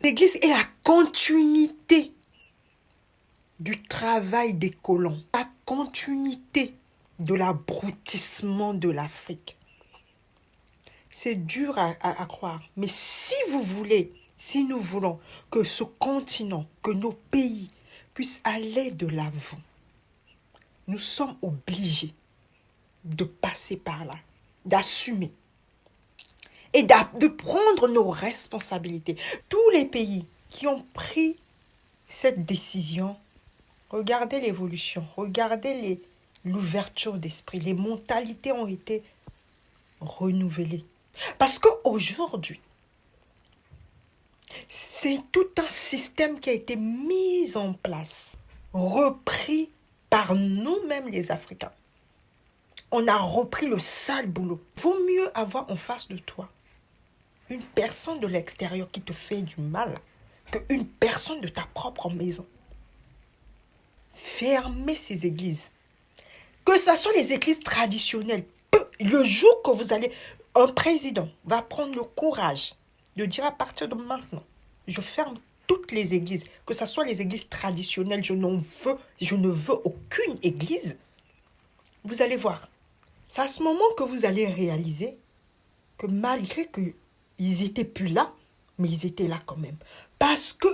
L'Église est la continuité du travail des colons, la continuité de l'abrutissement de l'Afrique. C'est dur à croire, mais si nous voulons que ce continent, que nos pays puissent aller de l'avant, nous sommes obligés de passer par là, d'assumer et de prendre nos responsabilités. Tous les pays qui ont pris cette décision, regardez l'évolution, regardez l'ouverture d'esprit, les mentalités ont été renouvelées. Parce qu'aujourd'hui, c'est tout un système qui a été mis en place, repris par nous-mêmes les Africains. On a repris le sale boulot. Vaut mieux avoir en face de toi une personne de l'extérieur qui te fait du mal qu'une personne de ta propre maison. Fermez ces églises. Que ce soit les églises traditionnelles. Le jour que un président va prendre le courage de dire à partir de maintenant, je ferme toutes les églises, que ce soit les églises traditionnelles, je ne veux aucune église. Vous allez voir. C'est à ce moment que vous allez réaliser que malgré qu'ils n'étaient plus là, mais ils étaient là quand même. Parce que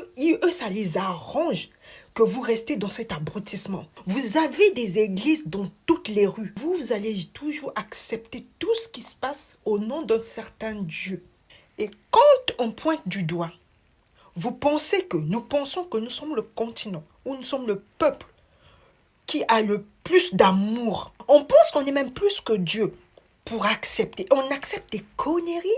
eux, ça les arrange que vous restez dans cet abrutissement. Vous avez des églises dans toutes les rues. Vous allez toujours accepter tout ce qui se passe au nom d'un certain Dieu. Et quand on pointe du doigt, nous pensons que nous sommes le continent, ou nous sommes le peuple qui a le plus d'amour. On pense qu'on est même plus que Dieu pour accepter. On accepte des conneries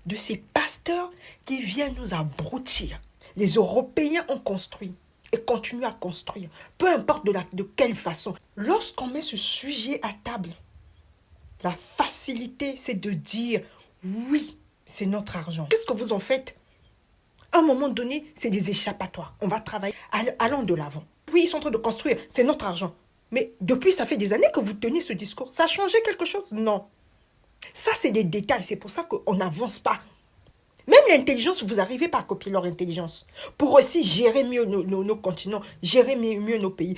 de ces pasteurs qui viennent nous abrutir. Les Européens ont construit et continuent à construire, peu importe de quelle façon. Lorsqu'on met ce sujet à table, la facilité, c'est de dire oui, c'est notre argent. Qu'est-ce que vous en faites? À un moment donné, c'est des échappatoires. On va travailler, allons de l'avant. Oui, ils sont en train de construire, c'est notre argent. Mais depuis, ça fait des années que vous tenez ce discours. Ça a changé quelque chose? Non. Ça, c'est des détails. C'est pour ça qu'on n'avance pas. Même l'intelligence, vous n'arrivez pas à copier leur intelligence. Pour aussi gérer mieux nos continents, gérer mieux nos pays.